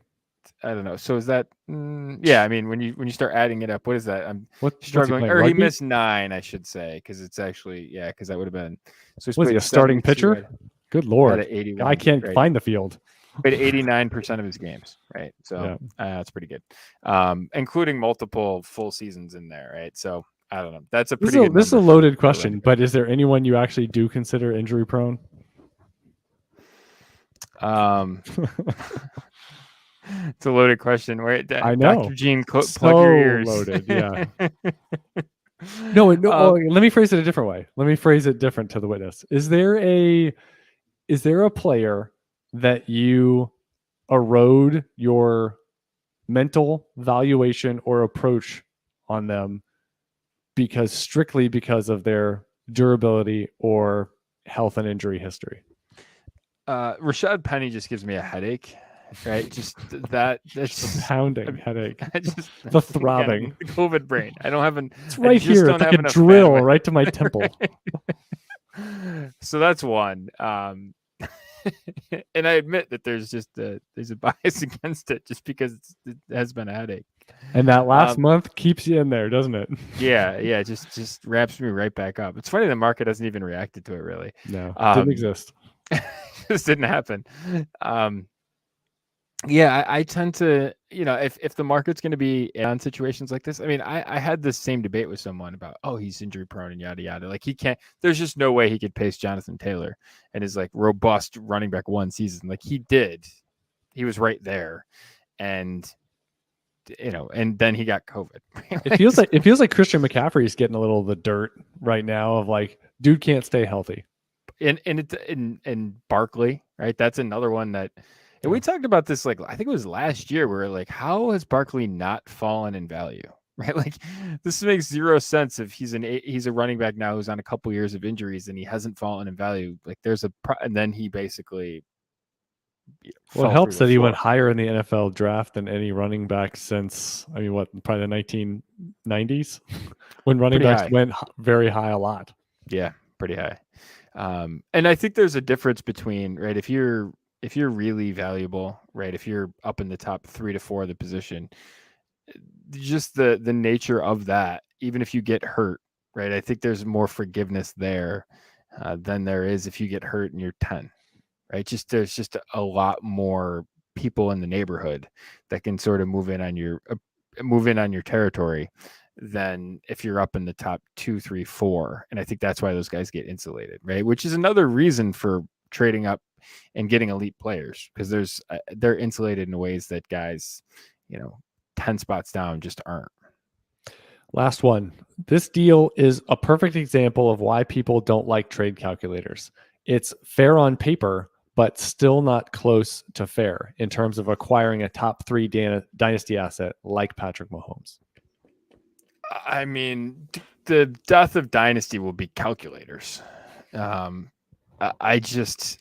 I don't know. So is that? Yeah. I mean, when you start adding it up, what is that? I'm struggling. He missed 9, I should say, because it's actually because that would have been. So was he a starting pitcher? Good Lord, I can't find the field. Played 89% of his games, right? So that's pretty good, including multiple full seasons in there, right? So I don't know. That's a pretty. This is a loaded question, but is there anyone you actually do consider injury prone? It's a loaded question. Wait, I know. Dr. Gene, plug your ears. Loaded, yeah. No. Let me phrase it a different way. Let me phrase it different to the witness. Is there a player that you erode your mental valuation or approach on them strictly because of their durability or health and injury history? Rashad Penny just gives me a headache. Right, just that's just a pounding headache. The throbbing, the COVID brain. I don't have an. It's right here. It's like a drill right to my temple. So that's one. And I admit that there's a bias against it just because it has been a headache. And that last month keeps you in there, doesn't it? Yeah. Just wraps me right back up. It's funny the market hasn't even reacted to it really. No, didn't exist. just didn't happen. Yeah, I tend to, if the market's going to be on situations like this, I mean, I had this same debate with someone about, oh, he's injury prone and yada, yada. Like he can't, there's just no way he could pace Jonathan Taylor and his like robust running back one season. Like he did, he was right there. And, and then he got COVID. It feels like Christian McCaffrey is getting a little of the dirt right now of like, dude can't stay healthy. And Barkley, right? That's another one that, and we talked about this, like, I think it was last year, where like, how has Barkley not fallen in value, right? Like, this makes zero sense if he's a running back now who's on a couple years of injuries and he hasn't fallen in value. Like, and then he basically. Well, it helps that he went higher in the NFL draft than any running back since, I mean, probably the 1990s when running backs went very high a lot. Yeah, pretty high. And I think there's a difference between, right, if you're really valuable, right, if you're up in the top 3 to 4 of the position, just the nature of that, even if you get hurt, right, I think there's more forgiveness there than there is if you get hurt and you're 10, right? There's just a lot more people in the neighborhood that can sort of move in on your territory than if you're up in the top 2, 3, 4. And I think that's why those guys get insulated, right? Which is another reason for trading up and getting elite players, because they're insulated in ways that guys, 10 spots down just aren't. Last one. This deal is a perfect example of why people don't like trade calculators. It's fair on paper, but still not close to fair in terms of acquiring a top 3 dynasty asset like Patrick Mahomes. I mean, the death of dynasty will be calculators. I just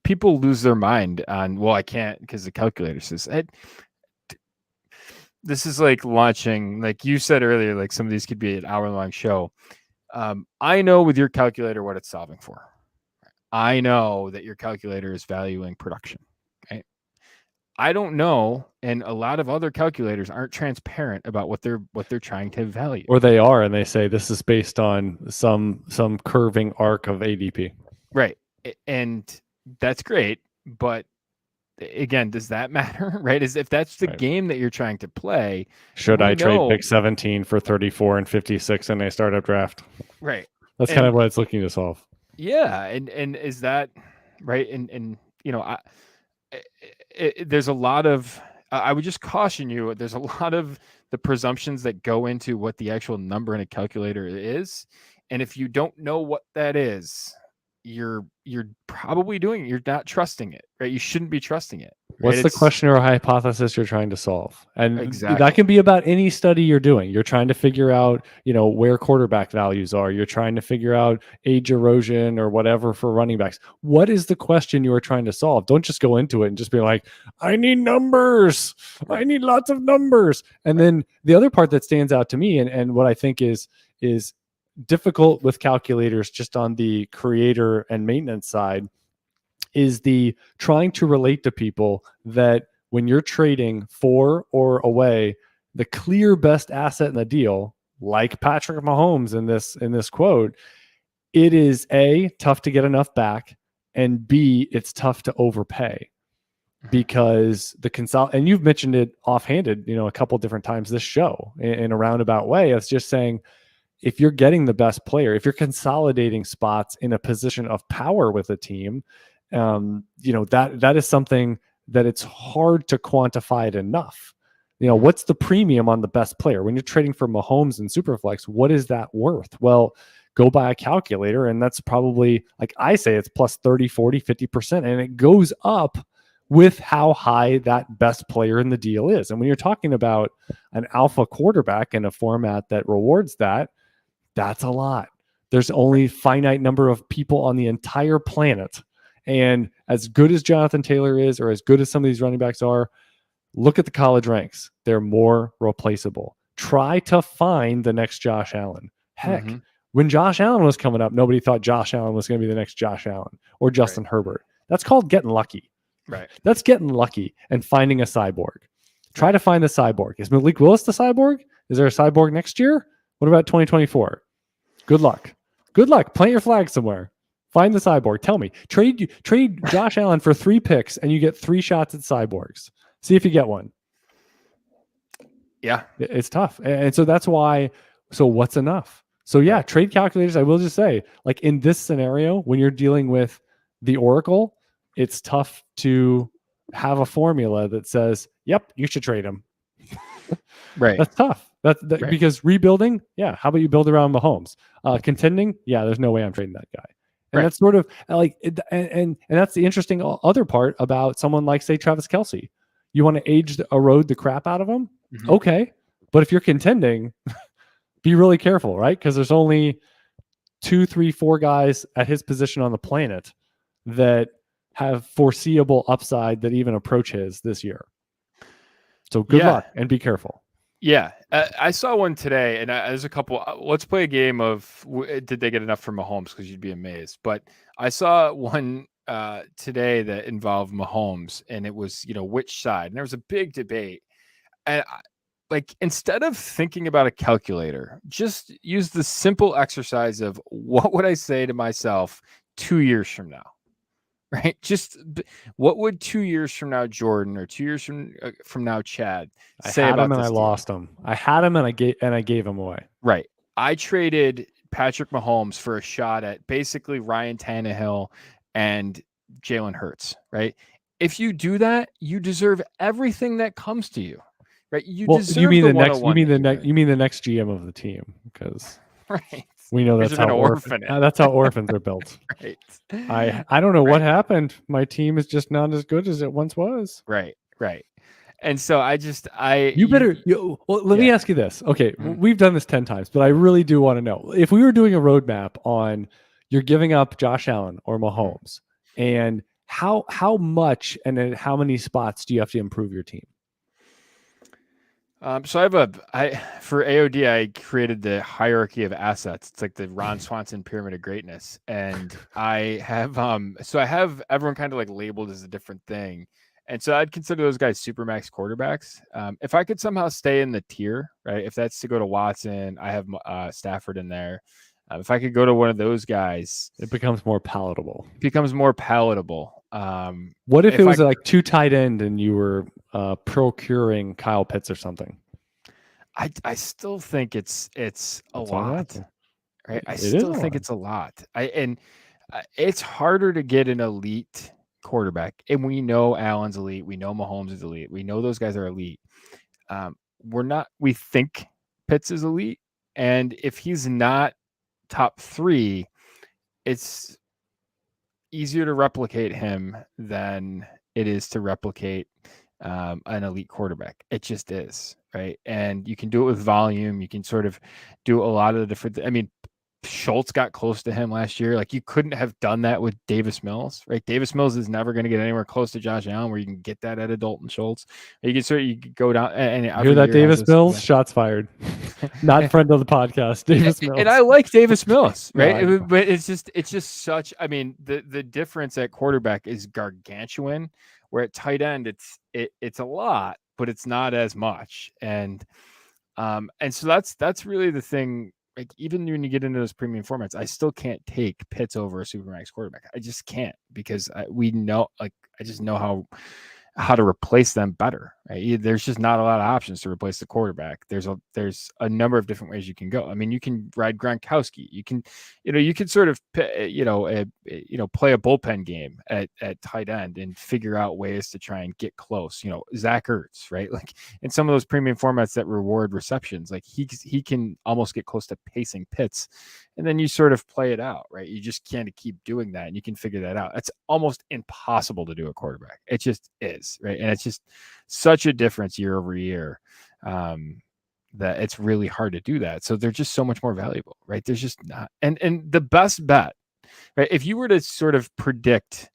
people lose their mind on, well, I can't because the calculator says this is like launching, like you said earlier, like some of these could be an hour-long show. I know with your calculator what it's solving for. I know that your calculator is valuing production, right? I don't know, and a lot of other calculators aren't transparent about what they're trying to value. Or they are, and they say this is based on some curving arc of ADP. Right, and that's great, but again, does that matter? Right? If that's the game that you're trying to play, should I trade pick 17 for 34 and 56 in a startup draft? Right. That's kind of what it's looking to solve. Yeah, and is that right? And there's a lot of, I would just caution you, there's a lot of the presumptions that go into what the actual number in a calculator is. And if you don't know what that is, you're probably you're not trusting it, right? You shouldn't be trusting it. Right? What's the question or hypothesis you're trying to solve? And exactly. That can be about any study you're doing. You're trying to figure out, where quarterback values are. You're trying to figure out age erosion or whatever for running backs. What is the question you are trying to solve? Don't just go into it and just be like, I need numbers. I need lots of numbers. And then the other part that stands out to me and what I think is difficult with calculators just on the creator and maintenance side is the trying to relate to people that when you're trading for or away, the clear best asset in the deal, like Patrick Mahomes in this quote, it is A, tough to get enough back, and B, it's tough to overpay because and you've mentioned it offhanded, a couple different times this show in a roundabout way. It's just saying, if you're getting the best player, if you're consolidating spots in a position of power with a team, that is something that it's hard to quantify it enough. What's the premium on the best player? When you're trading for Mahomes and Superflex, what is that worth? Well, go buy a calculator, and that's probably, like I say, it's plus 30, 40, 50%, and it goes up with how high that best player in the deal is. And when you're talking about an alpha quarterback in a format that rewards that, that's a lot. There's only finite number of people on the entire planet. And as good as Jonathan Taylor is, or as good as some of these running backs are, look at the college ranks. They're more replaceable. Try to find the next Josh Allen. Heck, when Josh Allen was coming up, nobody thought Josh Allen was going to be the next Josh Allen or Justin Herbert. That's called getting lucky. Right. That's getting lucky and finding a cyborg. Try to find the cyborg. Is Malik Willis the cyborg? Is there a cyborg next year? What about 2024? Good luck. Good luck. Plant your flag somewhere. Find the cyborg. Tell me. Trade Josh Allen for 3 picks and you get 3 shots at cyborgs. See if you get one. Yeah. It's tough. And so that's why. So what's enough? So yeah, trade calculators, I will just say, like in this scenario, when you're dealing with the Oracle, it's tough to have a formula that says, yep, you should trade him. Right. That's tough. Because rebuilding, yeah, how about you build around Mahomes? Contending, yeah, there's no way I'm trading that guy. And that's sort of like, and that's the interesting other part about someone like, say, Travis Kelce. You want to erode the crap out of him? Mm-hmm. Okay. But if you're contending, be really careful, right? Because there's only 2, 3, 4 guys at his position on the planet that have foreseeable upside that even approach his this year. So good luck and be careful. Yeah, I saw one today, and there's a couple. Let's play a game of did they get enough from Mahomes? Because you'd be amazed. But I saw one today that involved Mahomes, and it was which side, and there was a big debate. And instead of thinking about a calculator, just use the simple exercise of what would I say to myself 2 years from now. Right? Just what would 2 years from now, Jordan, or 2 years from now, Chad, say about this? I lost him. I had him and I gave him away. Right. I traded Patrick Mahomes for a shot at basically Ryan Tannehill and Jalen Hurts. Right. If you do that, you deserve everything that comes to you. Right. You mean the next GM of the team, because right. We know that's how orphans are built. Right. I don't know what happened. My team is just not as good as it once was. Right. And so let me ask you this. Okay, we've done this 10 times, but I really do want to know, if we were doing a roadmap on you're giving up Josh Allen or Mahomes, and how much and at how many spots do you have to improve your team? So for AOD, I created the hierarchy of assets. It's like the Ron Swanson pyramid of greatness. And I have, I have everyone kind of like labeled as a different thing. And so I'd consider those guys supermax quarterbacks. If I could somehow stay in the tier, right? If that's to go to Watson, I have Stafford in there. If I could go to one of those guys, it becomes more palatable. What if it was like 2 tight end and you were procuring Kyle Pitts or something? I still think it's a lot, right? I still think it's a lot. It's harder to get an elite quarterback, and we know Allen's elite. We know Mahomes is elite. We know those guys are elite. We think Pitts is elite, and if he's not top 3, it's easier to replicate him than it is to replicate an elite quarterback. It just is, right? And you can do it with volume. You can sort of do a lot of the different. I mean, Schultz got close to him last year. Like, you couldn't have done that with Davis Mills, right? Davis Mills is never going to get anywhere close to Josh Allen, where you can get that out of Dalton Schultz. You could go down and hear that, Davis Mills? Shots fired. Not friend of the podcast, Davis Mills. And I like Davis Mills, right? No, but it's just such. I mean, the difference at quarterback is gargantuan. Where at tight end, it's a lot, but it's not as much. And so that's really the thing. Like, even when you get into those premium formats, I still can't take Pitts over a supermax quarterback. I just can't, because I just know how to replace them better. Right? There's just not a lot of options to replace the quarterback. There's a number of different ways you can go. I mean, you can ride Gronkowski. You can sort of play a bullpen game at tight end and figure out ways to try and get close. Zach Ertz, right? Like, in some of those premium formats that reward receptions, like he can almost get close to pacing Pitts, and then you sort of play it out, right? You just can't keep doing that, and you can figure that out. It's almost impossible to do a quarterback. It just is, right? And it's just such a difference year over year that it's really hard to do that. So they're just so much more valuable, right? There's just not. And the best bet, right? If you were to sort of predict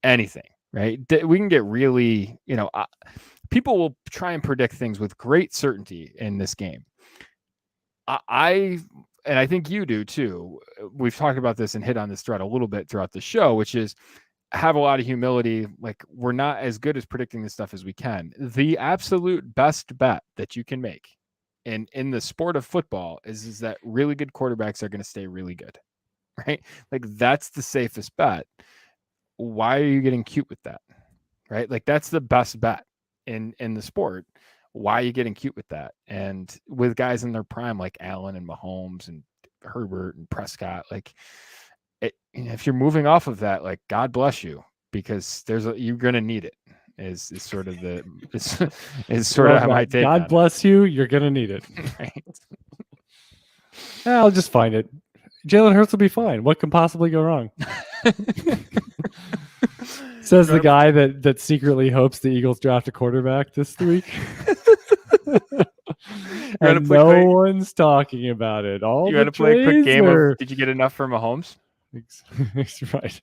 anything, right? We can get really, people will try and predict things with great certainty in this game. And I think you do too. We've talked about this and hit on this thread a little bit throughout the show, which is have a lot of humility. Like, we're not as good as predicting this stuff as we can. The absolute best bet that you can make in the sport of football is that really good quarterbacks are going to stay really good. right? Like that's the safest bet. Why are you getting cute with that? Right? Like that's the best bet in the sport. Why are you getting cute with that? And with guys in their prime like Allen and Mahomes and Herbert and Prescott, like if you're moving off of that, like God bless you, because you're gonna need it. Is sort of the is sort of how my take. God bless you. You're gonna need it. Right. I'll just find it. Jalen Hurts will be fine. What can possibly go wrong? Says the guy that secretly hopes the Eagles draft a quarterback this week. And no one's talking about it. You want to play a quick game of did you get enough for Mahomes? Right.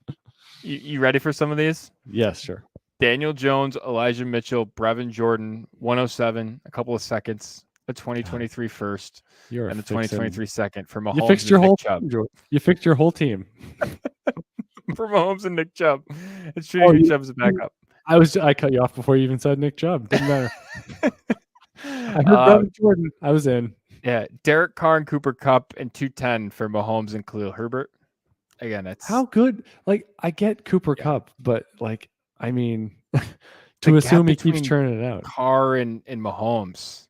You ready for some of these? Yes, sure. Daniel Jones, Elijah Mitchell, Brevin Jordan, 107, a couple of seconds, a 2023 first, and a 2023 second for Mahomes. You fixed your whole team. You fixed your whole team. For Mahomes and Nick Chubb. It's treating Nick Chubb as a backup. I cut you off before you even said Nick Chubb. Didn't matter. I heard Brevin Jordan. I was in. Yeah, Derek Carr and Cooper Kupp and 210 for Mahomes and Khalil Herbert. Again, it's how good. Like I get Cooper Kupp, but like I mean, to assume he keeps churning it out. Carr and Mahomes.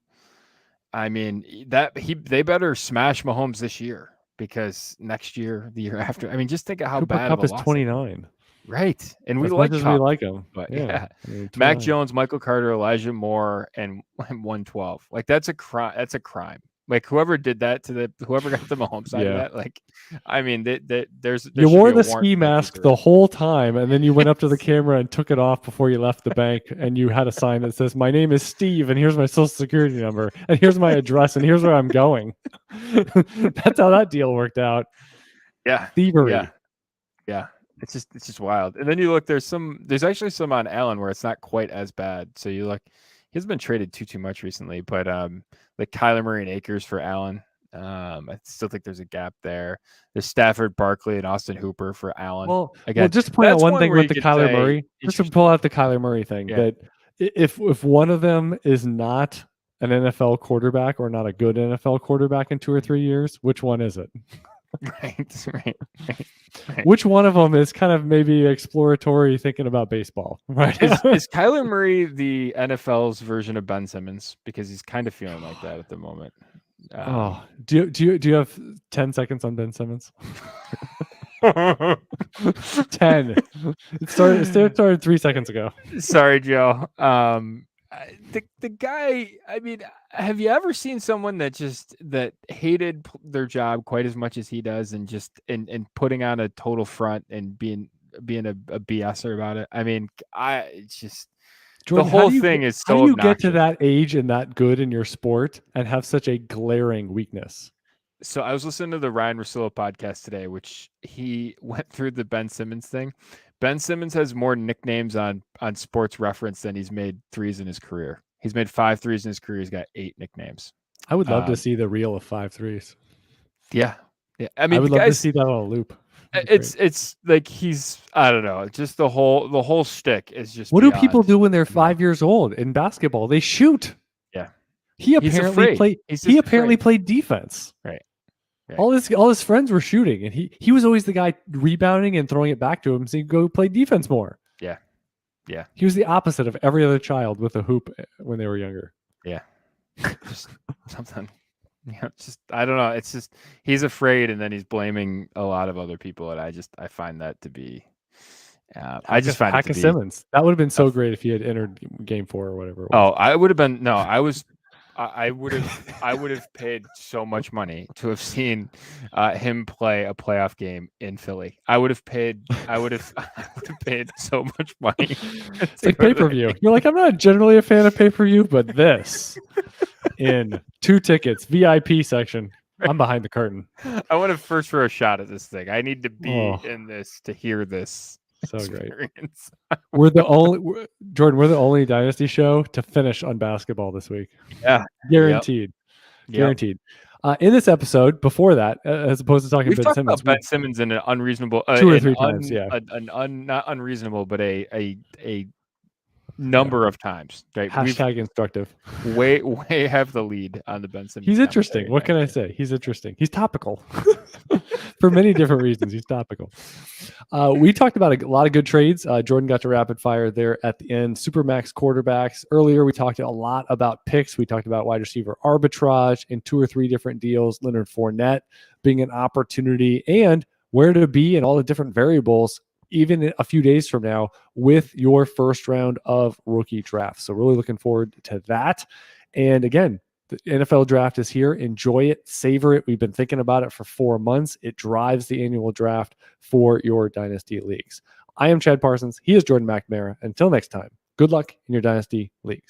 I mean they better smash Mahomes this year because next year, the year after. I mean, just think of how Cooper bad. Kupp is 29. Right, and we like him, but yeah. I mean, Mac Jones, Michael Carter, Elijah Moore, and 112. Like that's a crime. That's a crime. Like whoever did that to whoever got the Mahomes side of that. Like, I mean, you wore the ski mask the whole time, and then you went up to the camera and took it off before you left the bank, and you had a sign that says, "My name is Steve, and here's my social security number, and here's my address, and here's where I'm going." That's how that deal worked out. Yeah, thievery. Yeah. It's just wild. And then you look, there's actually some on Allen where it's not quite as bad. So you look, he hasn't been traded too much recently, but like Kyler Murray and Akers for Allen. I still think there's a gap there. There's Stafford, Barkley, and Austin Hooper for Allen. Well, just to point out one thing with the Kyler Murray, just to pull out the Kyler Murray thing, that if one of them is not an NFL quarterback or not a good NFL quarterback in 2 or 3 years, which one is it? Right. Which one of them is kind of maybe exploratory thinking about baseball? Right? Is Kyler Murray the NFL's version of Ben Simmons? Because he's kind of feeling like that at the moment. Do you have 10 seconds on Ben Simmons? 10. It started 3 seconds ago. Sorry, Joe. The guy, I mean, have you ever seen someone that hated their job quite as much as he does and just and putting on a total front and being a BSer about it? I mean, it's just Jordan, the whole thing is so obnoxious. How do you get to that age and that good in your sport and have such a glaring weakness? So I was listening to the Ryan Russillo podcast today, which he went through the Ben Simmons thing. Ben Simmons has more nicknames on Sports Reference than he's made threes in his career. He's made 5 threes in his career. He's got 8 nicknames. I would love to see the reel of 5 threes. Yeah. I mean, I would love to see that on a loop. It's like I don't know. Just the whole shtick is just. What do people do when they're 5 years old in basketball? They shoot. Yeah. He apparently played defense. Right. All his friends were shooting, and he was always the guy rebounding and throwing it back to him, so he'd go play defense more. Yeah. He was the opposite of every other child with a hoop when they were younger. Yeah. Just something. I don't know. It's just he's afraid, and then he's blaming a lot of other people, and I find that to be. I just find it to be Simmons. That would have been so great if he had entered Game 4 or whatever. I would have been. No, I would have paid so much money to have seen him play a playoff game in Philly. I would have paid so much money. It's like pay-per-view. You're like, I'm not generally a fan of pay-per-view, but this in 2 tickets, VIP section. I'm behind the curtain. I want a first row shot at this thing. I need to be in this to hear this. So experience. Great. We're the only Dynasty show to finish on basketball this week. Yeah. Guaranteed. Yep. Guaranteed. In this episode, before that, as opposed to talking Ben Simmons. Ben Simmons in an unreasonable 2 or 3 times, not unreasonable, but a number of times. Right? Hashtag instructive. Way have the lead on the Ben Simmons. He's interesting. What can I say? He's interesting. He's topical for many different reasons. He's topical. We talked about a lot of good trades. Jordan got to rapid fire there at the end. Supermax quarterbacks. Earlier, we talked a lot about picks. We talked about wide receiver arbitrage in 2 or 3 different deals. Leonard Fournette being an opportunity, and where to be and all the different variables even a few days from now with your first round of rookie draft. So really looking forward to that. And again, the NFL draft is here. Enjoy it, savor it. We've been thinking about it for 4 months. It drives the annual draft for your dynasty leagues. I am Chad Parsons. He is Jordan McNamara. Until next time, good luck in your dynasty leagues.